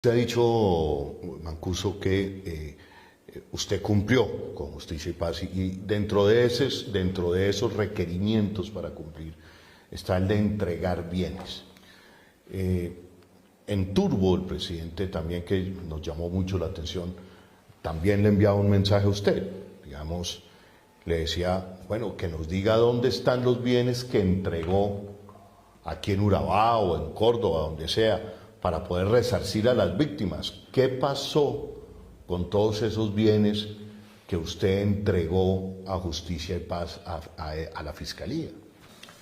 Se ha dicho, Mancuso, que usted cumplió con Justicia y Paz y dentro de esos requerimientos para cumplir está el de entregar bienes. En Turbo, el presidente también, que nos llamó mucho la atención, también le enviaba un mensaje a usted, digamos, le decía, bueno, que nos diga dónde están los bienes que entregó aquí en Urabá o en Córdoba, donde sea, para poder resarcir a las víctimas. ¿Qué pasó con todos esos bienes que usted entregó a Justicia y Paz, a la Fiscalía?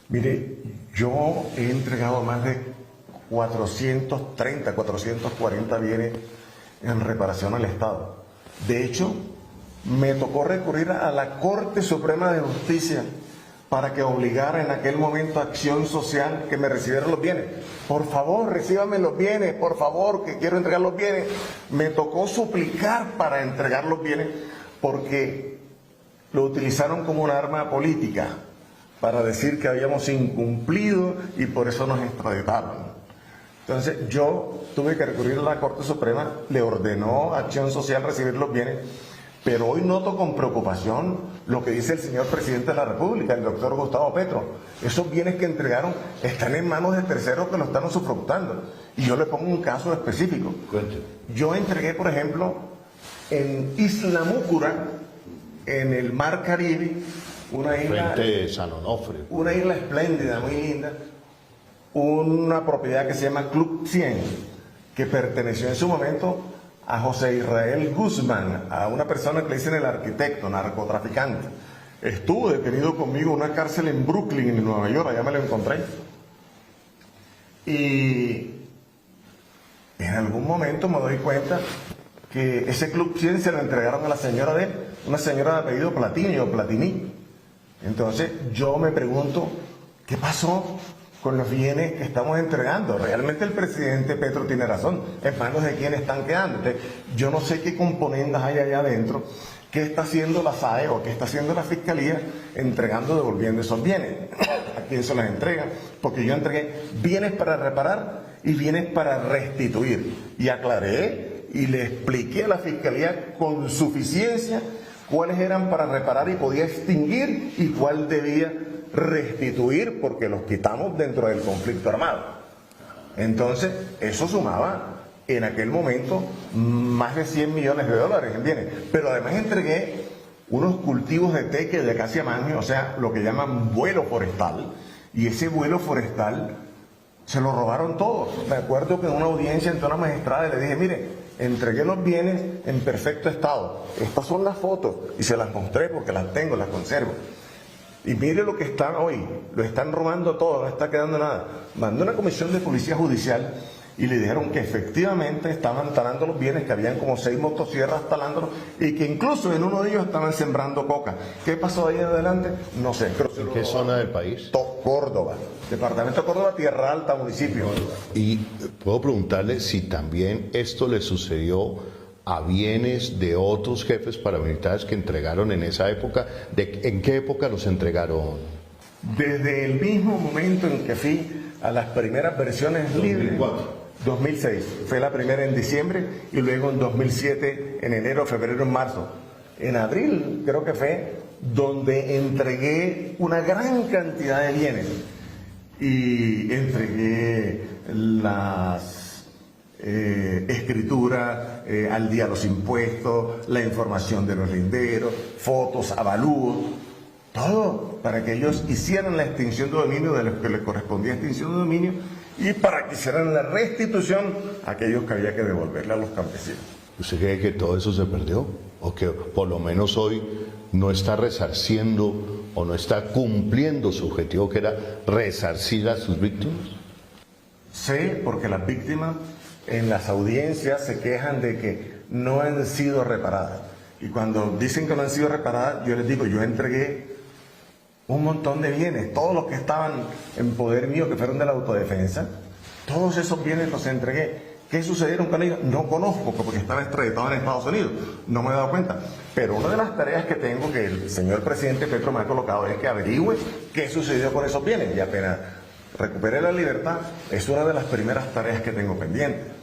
Mire, yo he entregado más de 430, 440 bienes en reparación al Estado. De hecho, me tocó recurrir a la Corte Suprema de Justicia para que obligara en aquel momento a Acción Social que me recibieran los bienes. Por favor, recíbame los bienes, por favor, que quiero entregar los bienes. Me tocó suplicar para entregar los bienes porque lo utilizaron como un arma política para decir que habíamos incumplido y por eso nos extraditaron. Entonces yo tuve que recurrir a la Corte Suprema, le ordenó a Acción Social recibir los bienes, pero hoy noto con preocupación lo que dice el señor presidente de la República, el doctor Gustavo Petro. Esos bienes que entregaron están en manos de terceros que lo están usufructando. Y yo le pongo un caso específico. Cuénteme. Yo entregué, por ejemplo, en Isla Múcura, en el Mar Caribe, una isla, frente a San Onofre, una isla espléndida, muy linda, una propiedad que se llama Club 100, que perteneció en su momento a José Israel Guzmán, a una persona que le dicen el arquitecto, narcotraficante. Estuvo detenido conmigo en una cárcel en Brooklyn, en Nueva York, allá me lo encontré. Y en algún momento me doy cuenta que ese Club 100 se lo entregaron a la señora de él, una señora de apellido Platini o Platini. Entonces yo me pregunto, ¿qué pasó con los bienes que estamos entregando? Realmente el presidente Petro tiene razón, en manos de quién están quedando. Entonces, yo no sé qué componentes hay allá adentro, qué está haciendo la SAE o qué está haciendo la Fiscalía entregando, devolviendo esos bienes. ¿A quién se los entrega? Porque yo entregué bienes para reparar y bienes para restituir. Y aclaré y le expliqué a la Fiscalía con suficiencia cuáles eran para reparar y podía extinguir y cuál debía restituir porque los quitamos dentro del conflicto armado. Entonces, eso sumaba en aquel momento más de 100 millones de dólares en bienes. Pero además entregué unos cultivos de teque de acacia magno, o sea, lo que llaman vuelo forestal, y ese vuelo forestal se lo robaron todos. Me acuerdo que en una audiencia ante una magistrada le dije, mire, entregué los bienes en perfecto estado. Estas son las fotos, y se las mostré porque las tengo, las conservo. Y mire lo que están hoy, lo están robando todo, no está quedando nada. Mandó una comisión de policía judicial y le dijeron que efectivamente estaban talando los bienes, que habían como 6 motosierras talándolos y que incluso en uno de ellos estaban sembrando coca. ¿Qué pasó ahí en adelante? No sé. Pero ¿en qué zona del país? Córdoba, departamento de Córdoba, Tierra Alta, municipio. Y puedo preguntarle si también esto le sucedió a bienes de otros jefes paramilitares que entregaron en esa época. ¿En qué época los entregaron? Desde el mismo momento en que fui a las primeras versiones libres. 2006. Fue la primera en diciembre y luego en 2007, en enero, febrero, en marzo. En abril creo que fue donde entregué una gran cantidad de bienes. Y entregué las escritura al día los impuestos, la información de los linderos, fotos, avalúos, todo para que ellos hicieran la extinción de dominio de los que les correspondía extinción de dominio y para que hicieran la restitución a aquellos que había que devolverle a los campesinos. ¿Usted cree que todo eso se perdió? ¿O que por lo menos hoy no está resarciendo o no está cumpliendo su objetivo, que era resarcir a sus víctimas? Sé, porque las víctimas en las audiencias se quejan de que no han sido reparadas. Y cuando dicen que no han sido reparadas, yo les digo, yo entregué un montón de bienes, todos los que estaban en poder mío, que fueron de la autodefensa, todos esos bienes los entregué. ¿Qué sucedieron con ellos? No conozco, porque estaba extraditado en Estados Unidos, no me he dado cuenta. Pero una de las tareas que tengo, que el señor presidente Petro me ha colocado, es que averigüe qué sucedió con esos bienes. Y apenas recupere la libertad, es una de las primeras tareas que tengo pendiente.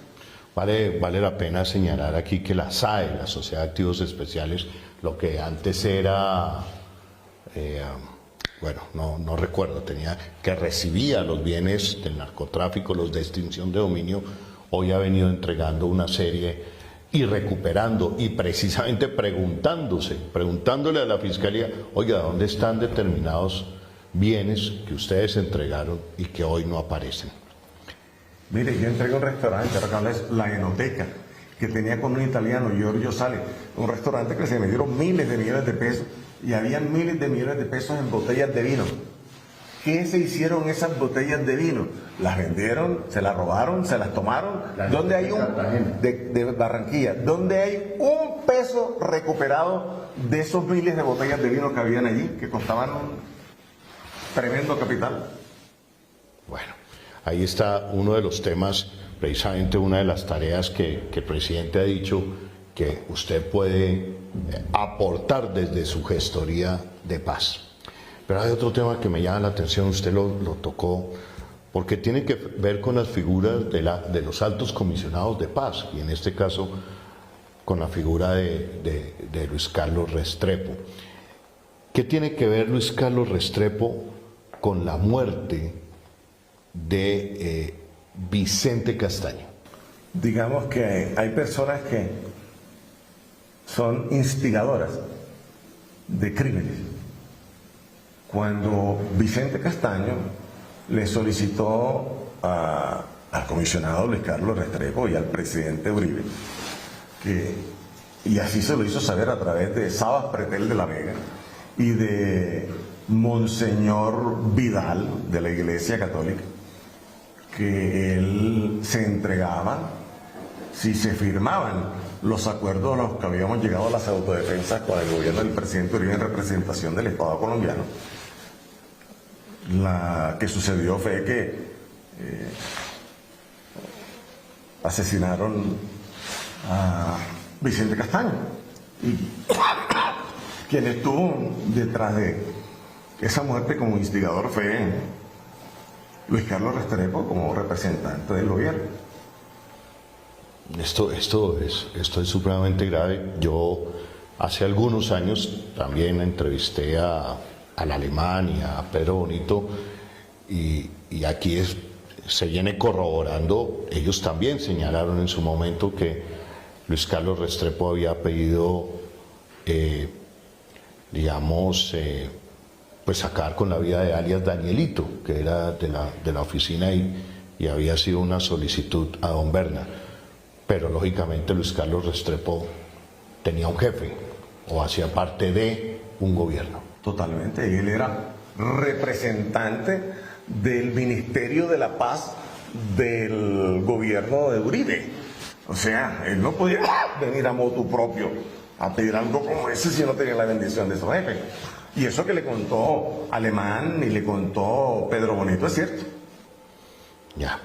Vale la pena señalar aquí que la SAE, la Sociedad de Activos Especiales, lo que antes era, bueno, no recuerdo, que recibía los bienes del narcotráfico, los de extinción de dominio, hoy ha venido entregando una serie y recuperando y precisamente preguntándole a la Fiscalía, oiga, ¿dónde están determinados bienes que ustedes entregaron y que hoy no aparecen? Mire, yo entregué un restaurante, recordarles la Enoteca, que tenía con un italiano, Giorgio Sale, un restaurante que se me dieron miles de millones de pesos y había miles de millones de pesos en botellas de vino. ¿Qué se hicieron esas botellas de vino? Las vendieron, se las robaron, se las tomaron. ¿Dónde hay de Barranquilla? ¿Dónde hay un peso recuperado de esos miles de botellas de vino que habían allí, que costaban un tremendo capital? Bueno, ahí está uno de los temas, precisamente una de las tareas que el presidente ha dicho que usted puede aportar desde su gestoría de paz. Pero hay otro tema que me llama la atención, usted lo tocó, porque tiene que ver con las figuras de los altos comisionados de paz, y en este caso con la figura de Luis Carlos Restrepo. ¿Qué tiene que ver Luis Carlos Restrepo con la muerte de Vicente Castaño? Digamos que hay personas que son instigadoras de crímenes. Cuando Vicente Castaño le solicitó al comisionado Luis Carlos Restrepo y al presidente Uribe, y así se lo hizo saber a través de Sabas Pretel de la Vega y de Monseñor Vidal de la Iglesia Católica, que él se entregaba si se firmaban los acuerdos a los que habíamos llegado a las autodefensas con el gobierno del presidente Uribe en representación del Estado colombiano. La que sucedió fue que asesinaron a Vicente Castaño, y quien estuvo detrás de esa muerte como instigador fue Luis Carlos Restrepo como representante del gobierno. Esto es supremamente grave. Yo hace algunos años también entrevisté al Alemán y a Pedro Bonito, y aquí se viene corroborando. Ellos también señalaron en su momento que Luis Carlos Restrepo había pedido, pues acabar con la vida de alias Danielito, que era de la oficina, y había sido una solicitud a don Berna. Pero lógicamente Luis Carlos Restrepo tenía un jefe o hacía parte de un gobierno. Totalmente, y él era representante del Ministerio de la Paz del gobierno de Uribe. O sea, él no podía venir a motu propio a pedir algo como ese si no tenía la bendición de su jefe. Y eso que le contó Alemán y le contó Pedro Bonito es cierto. Ya.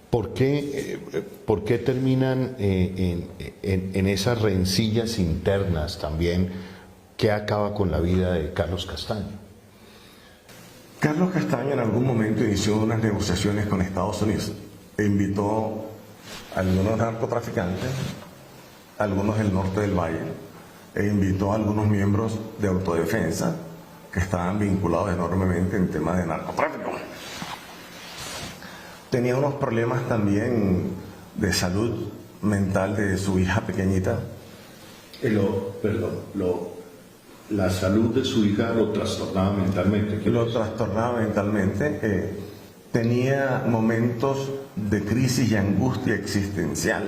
¿Por qué terminan en esas rencillas internas también? ¿Qué acaba con la vida de Carlos Castaño? Carlos Castaño en algún momento inició unas negociaciones con Estados Unidos e invitó a algunos narcotraficantes, algunos del norte del valle, e invitó a algunos miembros de autodefensa que estaban vinculados enormemente en temas de narcotráfico. Tenía unos problemas también de salud mental de su hija pequeñita. La salud de su hija lo trastornaba mentalmente. Lo trastornaba mentalmente. Tenía momentos de crisis y angustia existencial,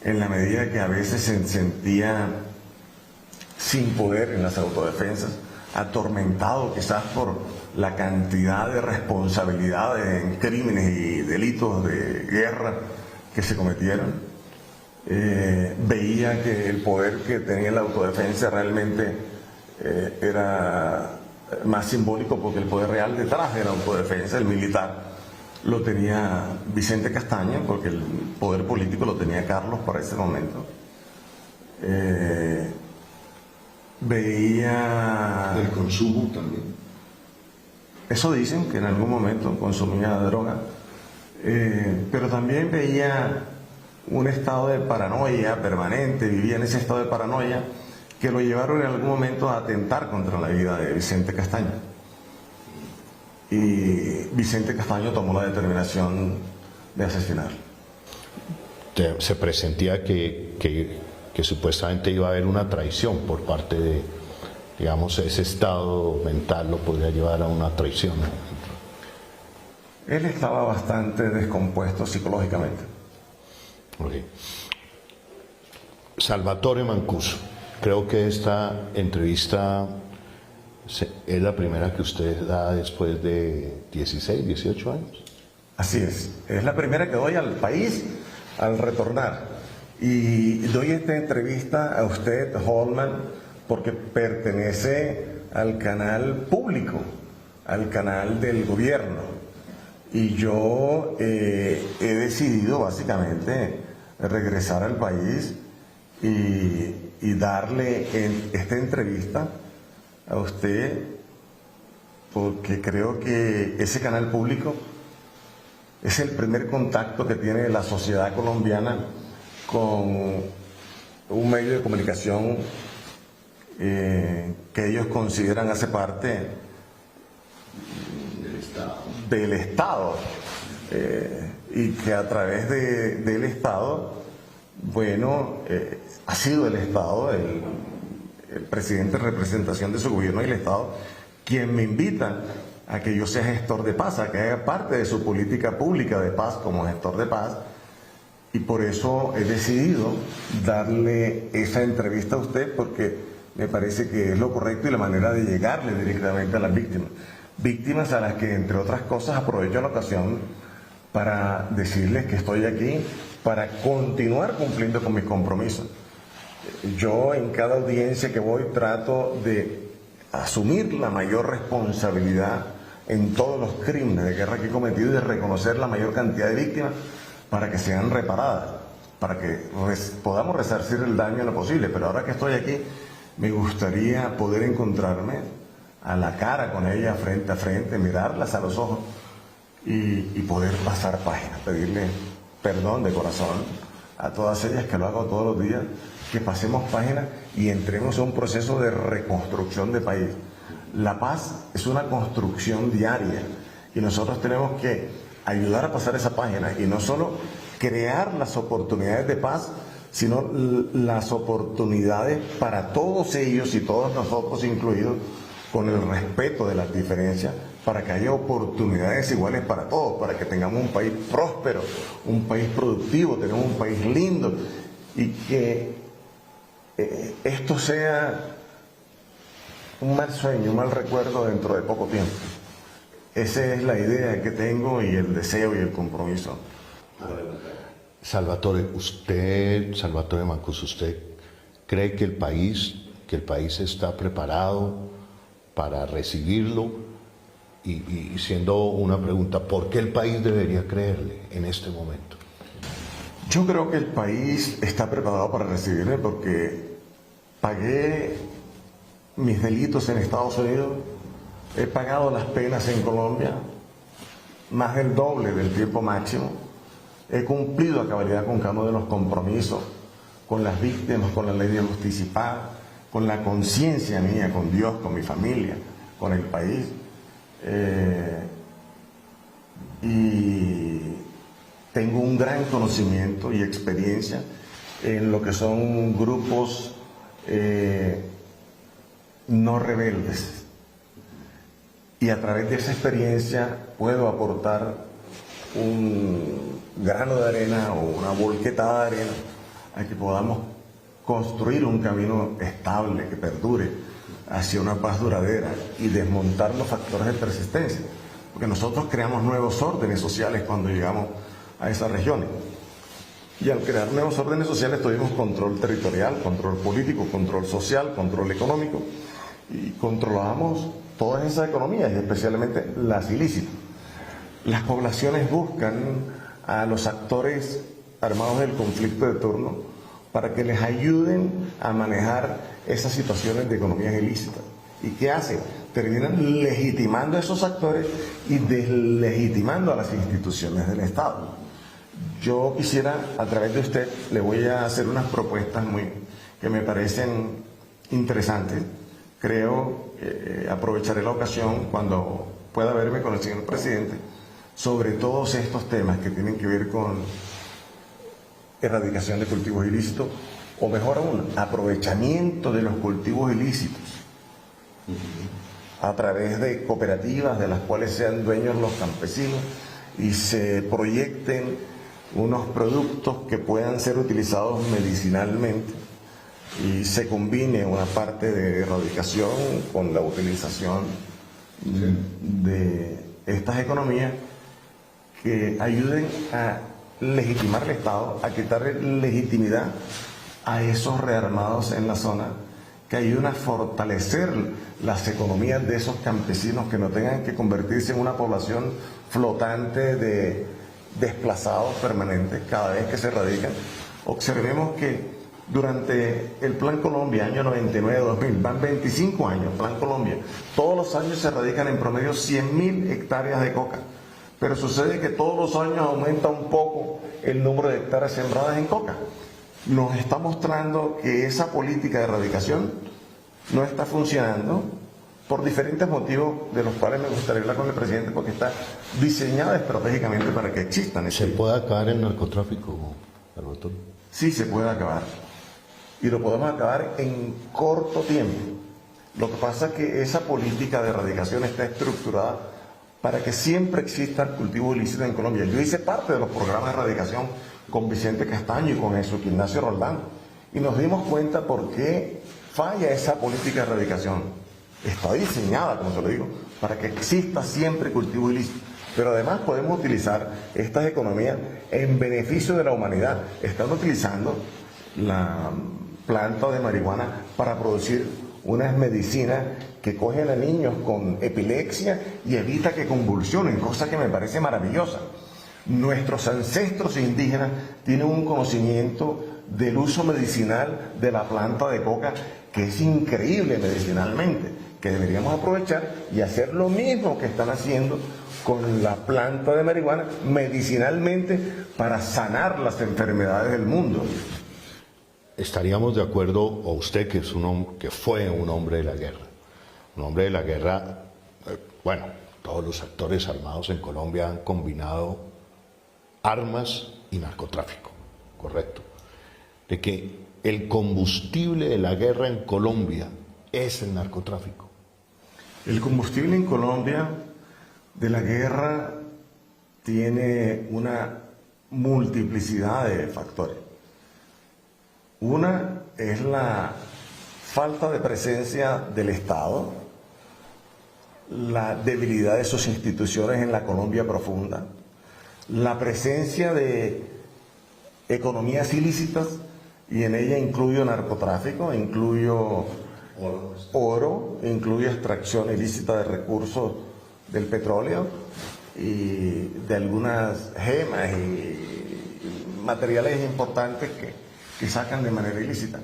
en la medida que a veces se sentía sin poder en las autodefensas, atormentado quizás por la cantidad de responsabilidades en crímenes y delitos de guerra que se cometieron. Veía que el poder que tenía la autodefensa realmente era más simbólico, porque el poder real detrás de la autodefensa, el militar, lo tenía Vicente Castaño, porque el poder político lo tenía Carlos para ese momento. Veía... El consumo también. Eso dicen, que en algún momento consumía droga. pero también veía un estado de paranoia permanente, vivía en ese estado de paranoia que lo llevaron en algún momento a atentar contra la vida de Vicente Castaño. Y Vicente Castaño tomó la determinación de asesinarlo. Se presentía que supuestamente iba a haber una traición por parte de, digamos, ese estado mental lo podría llevar a una traición. Él estaba bastante descompuesto psicológicamente. Okay. Salvatore Mancuso, creo que esta entrevista es la primera que usted da después de 16, 18 años. Así es la primera que doy al país al retornar. Y doy esta entrevista a usted, Holman, porque pertenece al canal público, al canal del gobierno. Y yo he decidido básicamente regresar al país y darle esta entrevista a usted, porque creo que ese canal público es el primer contacto que tiene la sociedad colombiana con un medio de comunicación que ellos consideran hace parte del Estado, y que a través del Estado, bueno, ha sido el Estado, el presidente en representación de su gobierno y el Estado, quien me invita a que yo sea gestor de paz, a que haga parte de su política pública de paz como gestor de paz, y por eso he decidido darle esa entrevista a usted, porque me parece que es lo correcto y la manera de llegarle directamente a las víctimas. Víctimas a las que, entre otras cosas, aprovecho la ocasión para decirles que estoy aquí para continuar cumpliendo con mis compromisos. Yo en cada audiencia que voy trato de asumir la mayor responsabilidad en todos los crímenes de guerra que he cometido y de reconocer la mayor cantidad de víctimas para que sean reparadas, para que podamos resarcir el daño en lo posible. Pero ahora que estoy aquí, me gustaría poder encontrarme a la cara con ella, frente a frente, mirarlas a los ojos y poder pasar páginas, pedirle perdón de corazón a todas ellas, que lo hago todos los días, que pasemos páginas y entremos a un proceso de reconstrucción de país. La paz es una construcción diaria y nosotros tenemos que ayudar a pasar esa página y no solo crear las oportunidades de paz, sino las oportunidades para todos ellos y todos nosotros incluidos, con el respeto de las diferencias, para que haya oportunidades iguales para todos, para que tengamos un país próspero, un país productivo, tenemos un país lindo, y que esto sea un mal sueño, un mal recuerdo dentro de poco tiempo. Esa es la idea que tengo y el deseo y el compromiso. Salvatore Mancuso, ¿usted cree que el país está preparado para recibirlo? Y siendo una pregunta, ¿por qué el país debería creerle en este momento? Yo creo que el país está preparado para recibirme porque pagué mis delitos en Estados Unidos, he pagado las penas en Colombia, más del doble del tiempo máximo, he cumplido a cabalidad con cada uno de los compromisos, con las víctimas, con la ley de justicia y paz, con la conciencia mía, con Dios, con mi familia, con el país. Y tengo un gran conocimiento y experiencia en lo que son grupos no rebeldes, y a través de esa experiencia puedo aportar un grano de arena o una volquetada de arena a que podamos construir un camino estable que perdure hacia una paz duradera y desmontar los factores de persistencia, porque nosotros creamos nuevos órdenes sociales cuando llegamos a esas regiones, y al crear nuevos órdenes sociales tuvimos control territorial, control político, control social, control económico, y controlamos todas esas economías, y especialmente las ilícitas. Las poblaciones buscan a los actores armados del conflicto de turno para que les ayuden a manejar esas situaciones de economías ilícitas. ¿Y qué hace? Terminan legitimando a esos actores y deslegitimando a las instituciones del Estado. Yo quisiera, a través de usted, le voy a hacer unas propuestas que me parecen interesantes. Creo que aprovecharé la ocasión cuando pueda verme con el señor presidente sobre todos estos temas que tienen que ver con erradicación de cultivos ilícitos, o mejor aún, aprovechamiento de los cultivos ilícitos a través de cooperativas de las cuales sean dueños los campesinos y se proyecten unos productos que puedan ser utilizados medicinalmente y se combine una parte de erradicación con la utilización de estas economías que ayuden a legitimar el Estado, a quitarle legitimidad a esos rearmados en la zona, que ayuden a fortalecer las economías de esos campesinos, que no tengan que convertirse en una población flotante de desplazados permanentes cada vez que se radican. Observemos que durante el Plan Colombia, año 99-2000, van 25 años, Plan Colombia, todos los años se radican en promedio 100.000 hectáreas de coca, pero sucede que todos los años aumenta un poco el número de hectáreas sembradas en coca. Nos está mostrando que esa política de erradicación no está funcionando por diferentes motivos, de los cuales me gustaría hablar con el presidente, porque está diseñada estratégicamente para que existan. ¿Se puede acabar el narcotráfico, Alberto? Sí, se puede acabar. Y lo podemos acabar en corto tiempo. Lo que pasa es que esa política de erradicación está estructurada para que siempre exista el cultivo ilícito en Colombia. Yo hice parte de los programas de erradicación con Vicente Castaño y con Jesús Ignacio Roldán, y nos dimos cuenta por qué falla esa política de erradicación. Está diseñada, como se lo digo, para que exista siempre cultivo ilícito, pero además podemos utilizar estas economías en beneficio de la humanidad. Están utilizando la planta de marihuana para producir unas medicinas que cogen a niños con epilepsia y evita que convulsionen, cosa que me parece maravillosa. Nuestros ancestros indígenas tienen un conocimiento del uso medicinal de la planta de coca que es increíble medicinalmente, que deberíamos aprovechar y hacer lo mismo que están haciendo con la planta de marihuana medicinalmente para sanar las enfermedades del mundo. ¿Estaríamos de acuerdo, o usted que fue un hombre de la guerra, bueno, todos los actores armados en Colombia han combinado armas y narcotráfico, correcto, de que el combustible de la guerra en Colombia es el narcotráfico? El combustible en Colombia de la guerra tiene una multiplicidad de factores. Una es la falta de presencia del Estado, la debilidad de sus instituciones en la Colombia profunda, la presencia de economías ilícitas, y en ella incluyo narcotráfico, incluyo oro, incluyo extracción ilícita de recursos del petróleo y de algunas gemas y materiales importantes que sacan de manera ilícita.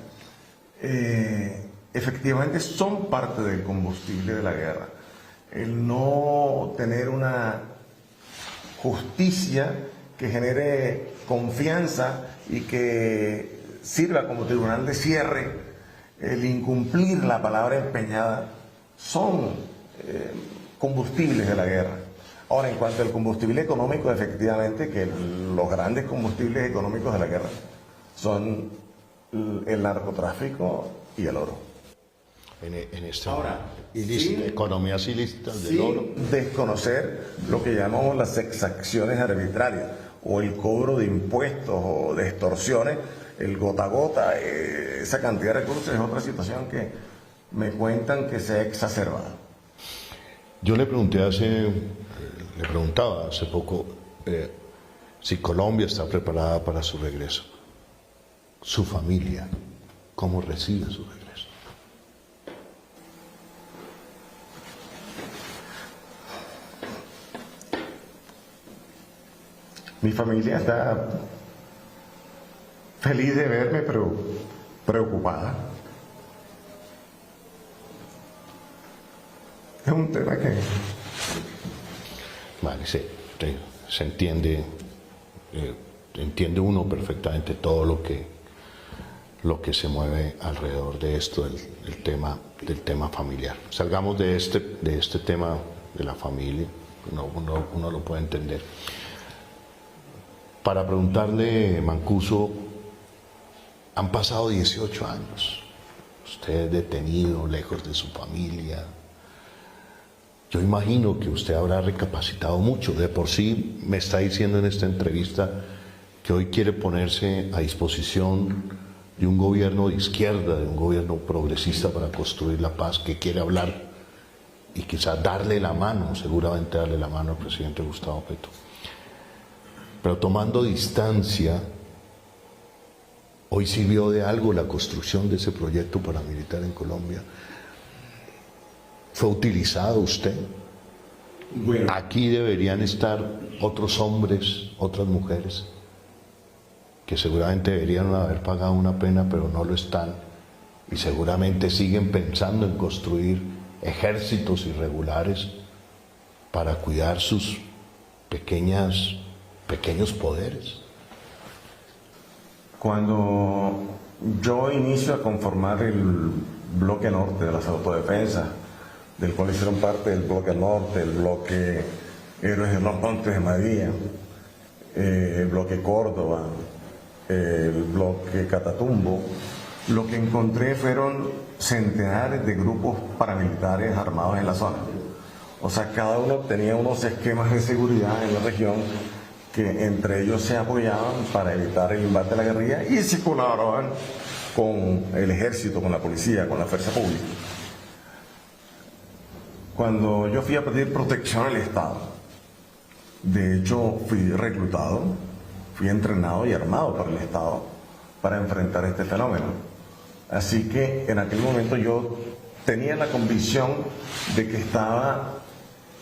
Efectivamente son parte del combustible de la guerra. El no tener una justicia que genere confianza y que sirva como tribunal de cierre, el incumplir la palabra empeñada, son combustibles de la guerra. Ahora, en cuanto al combustible económico, efectivamente que los grandes combustibles económicos de la guerra son el narcotráfico y el oro. En esta Ahora, economías ilícitas del sin oro. desconocer lo que llamamos las exacciones arbitrarias o el cobro de impuestos o de extorsiones, el gota a gota, esa cantidad de recursos es otra situación que me cuentan que se ha exacerbado. Yo le preguntaba hace poco si Colombia está preparada para su regreso. Su familia, ¿cómo recibe su regreso? Mi familia está feliz de verme, pero preocupada. Es un tema que... Vale, se entiende, entiende uno perfectamente todo lo que se mueve alrededor de esto, del tema familiar. Salgamos de este tema de la familia, uno lo puede entender. Para preguntarle, Mancuso, han pasado 18 años, usted detenido, lejos de su familia. Yo imagino que usted habrá recapacitado mucho. De por sí me está diciendo en esta entrevista que hoy quiere ponerse a disposición de un gobierno de izquierda, de un gobierno progresista para construir la paz, que quiere hablar y quizás darle la mano, seguramente darle la mano al presidente Gustavo Petro. Pero tomando distancia, hoy sirvió de algo la construcción de ese proyecto paramilitar en Colombia. ¿Fue utilizado usted? Bueno. Aquí deberían estar otros hombres, otras mujeres, que seguramente deberían haber pagado una pena, pero no lo están, y seguramente siguen pensando en construir ejércitos irregulares para cuidar sus pequeños poderes. Cuando yo inicio a conformar el bloque norte de las autodefensas, del cual hicieron parte el bloque norte, el bloque Héroes de los Montes de María, el bloque Córdoba, el bloque Catatumbo, lo que encontré fueron centenares de grupos paramilitares armados en la zona. O sea, cada uno tenía unos esquemas de seguridad en la región que entre ellos se apoyaban para evitar el embate de la guerrilla y se colaboraban con el ejército, con la policía, con la fuerza pública. Cuando yo fui a pedir protección al Estado, de hecho fui reclutado, fui entrenado y armado por el Estado para enfrentar este fenómeno. Así que en aquel momento yo tenía la convicción de que estaba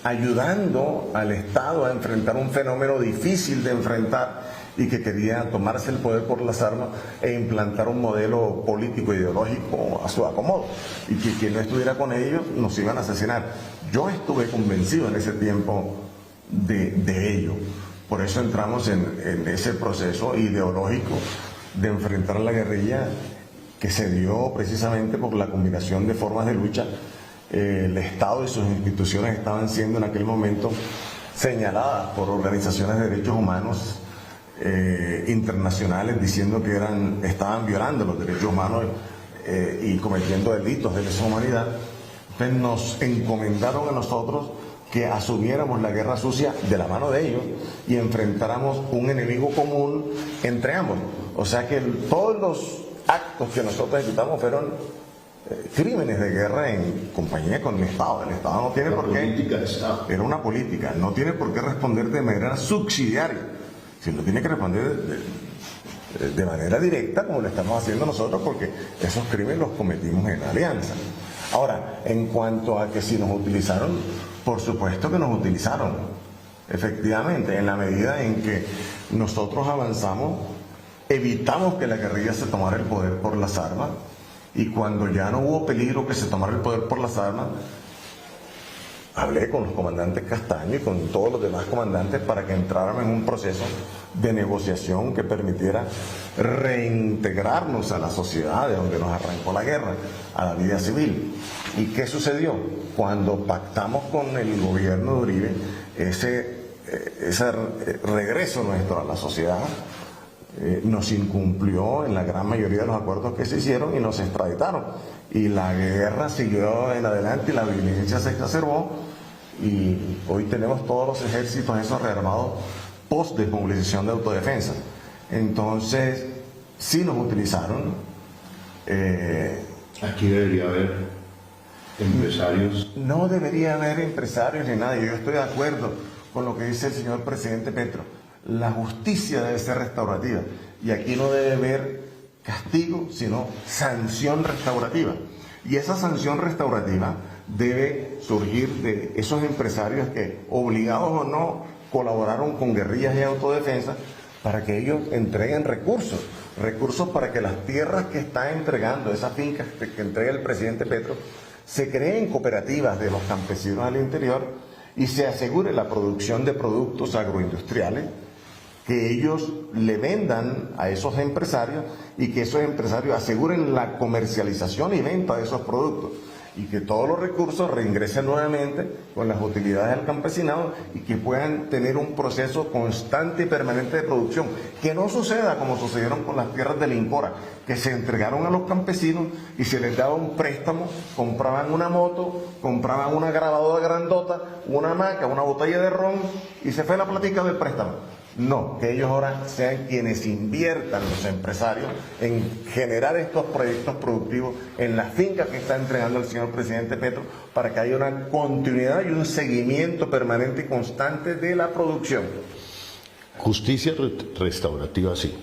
ayudando al Estado a enfrentar un fenómeno difícil de enfrentar y que quería tomarse el poder por las armas e implantar un modelo político ideológico a su acomodo, y que quien no estuviera con ellos nos iban a asesinar. Yo estuve convencido en ese tiempo de ello. Por eso entramos en ese proceso ideológico de enfrentar la guerrilla, que se dio precisamente por la combinación de formas de lucha. El Estado y sus instituciones estaban siendo en aquel momento señaladas por organizaciones de derechos humanos internacionales, diciendo que estaban violando los derechos humanos y cometiendo delitos de lesa humanidad. Entonces nos encomendaron a nosotros que asumiéramos la guerra sucia de la mano de ellos y enfrentáramos un enemigo común entre ambos. O sea que todos los actos que nosotros ejecutamos fueron crímenes de guerra en compañía con el Estado. El Estado no tiene por qué... Era una política, no tiene por qué responder de manera subsidiaria, sino tiene que responder de manera directa, como lo estamos haciendo nosotros, porque esos crímenes los cometimos en alianza. Ahora, en cuanto a que si nos utilizaron, por supuesto que nos utilizaron. Efectivamente, en la medida en que nosotros avanzamos, evitamos que la guerrilla se tomara el poder por las armas, y cuando ya no hubo peligro que se tomara el poder por las armas, hablé con los comandantes Castaño y con todos los demás comandantes para que entráramos en un proceso de negociación que permitiera reintegrarnos a la sociedad de donde nos arrancó la guerra, a la vida civil. ¿Y qué sucedió? Cuando pactamos con el gobierno de Uribe ese regreso nuestro a la sociedad, nos incumplió en la gran mayoría de los acuerdos que se hicieron y nos extraditaron. Y la guerra siguió en adelante y la violencia se exacerbó, y hoy tenemos todos los ejércitos esos rearmados post desmovilización de autodefensa. Entonces, sí nos utilizaron. Aquí debería haber empresarios. No debería haber empresarios ni nada. Yo estoy de acuerdo con lo que dice el señor presidente Petro. La justicia debe ser restaurativa, y aquí no debe haber castigo, sino sanción restaurativa. Y esa sanción restaurativa debe surgir de esos empresarios que, obligados o no, colaboraron con guerrillas y autodefensa para que ellos entreguen recursos para que las tierras que está entregando, esas fincas que entrega el presidente Petro, se creen cooperativas de los campesinos al interior y se asegure la producción de productos agroindustriales que ellos le vendan a esos empresarios y que esos empresarios aseguren la comercialización y venta de esos productos y que todos los recursos reingresen nuevamente con las utilidades del campesinado y que puedan tener un proceso constante y permanente de producción. Que no suceda como sucedieron con las tierras del Incora, que se entregaron a los campesinos y se les daba un préstamo, compraban una moto, compraban una grabadora grandota, una hamaca, una botella de ron y se fue la plática del préstamo. No, que ellos ahora sean quienes inviertan, los empresarios, en generar estos proyectos productivos en las fincas que está entregando el señor presidente Petro para que haya una continuidad y un seguimiento permanente y constante de la producción. Justicia restaurativa, sí.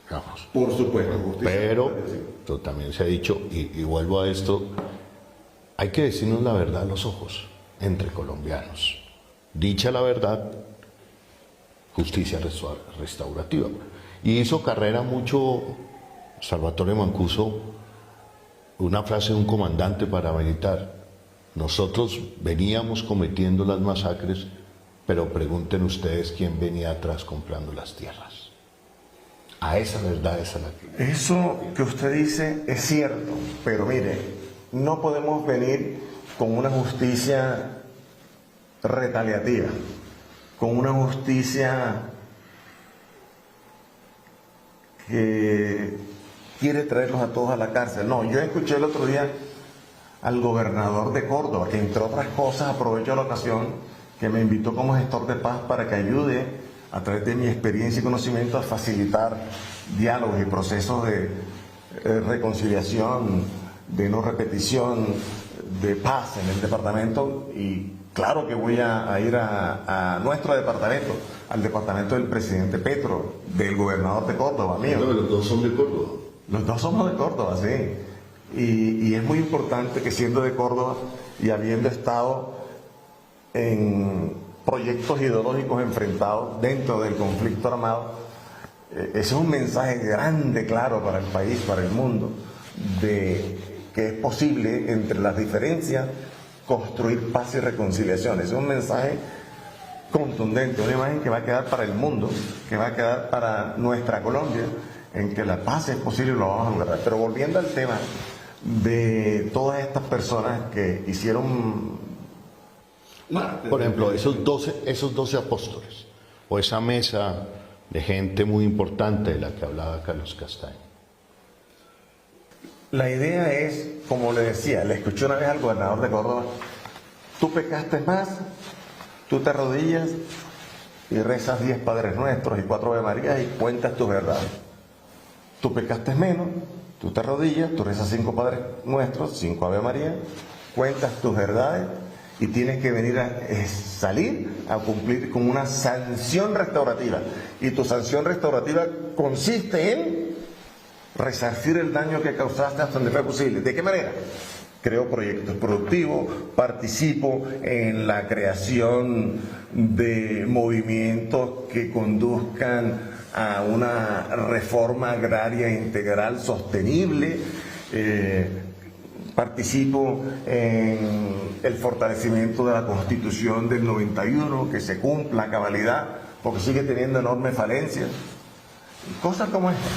Vamos. Por supuesto, justicia. Pero esto también se ha dicho, y vuelvo a esto, hay que decirnos la verdad a los ojos, entre colombianos. Dicha la verdad, justicia restaurativa. Y hizo carrera mucho Salvatore Mancuso, una frase de un comandante paramilitar: nosotros veníamos cometiendo las masacres, pero pregunten ustedes quién venía atrás comprando las tierras. A esa verdad es a la que... Eso que usted dice es cierto, pero mire, no podemos venir con una justicia retaliativa, con una justicia que quiere traerlos a todos a la cárcel. No, yo escuché el otro día al gobernador de Córdoba, que entre otras cosas aprovecho la ocasión que me invitó como gestor de paz para que ayude a través de mi experiencia y conocimiento a facilitar diálogos y procesos de reconciliación, de no repetición, de paz en el departamento. Y claro que voy a ir a nuestro departamento, al departamento del presidente Petro, del gobernador de Córdoba, mío. No, los dos son de Córdoba. Los dos somos de Córdoba, sí. Y es muy importante que siendo de Córdoba y habiendo estado en proyectos ideológicos enfrentados dentro del conflicto armado, ese es un mensaje grande, claro, para el país, para el mundo, de que es posible entre las diferencias construir paz y reconciliación. Es un mensaje contundente, una imagen que va a quedar para el mundo, que va a quedar para nuestra Colombia, en que la paz es posible y lo vamos a lograr. Pero volviendo al tema de todas estas personas que hicieron... Por ejemplo, esos 12 apóstoles, o esa mesa de gente muy importante de la que hablaba Carlos Castaño. La idea es, como le decía, le escuché una vez al gobernador de Córdoba: tú pecaste más, tú te arrodillas y rezas 10 Padres Nuestros y 4 Ave Marías y cuentas tus verdades. Tú pecaste menos, tú te arrodillas, tú rezas 5 Padres Nuestros, 5 Ave Marías, cuentas tus verdades y tienes que venir a salir a cumplir con una sanción restaurativa. Y tu sanción restaurativa consiste en resarcir el daño que causaste hasta donde fue posible. ¿De qué manera? Creo proyectos productivos, participo en la creación de movimientos que conduzcan a una reforma agraria integral sostenible, participo en el fortalecimiento de la Constitución del 91, que se cumpla a cabalidad, porque sigue teniendo enormes falencias. Cosas como estas.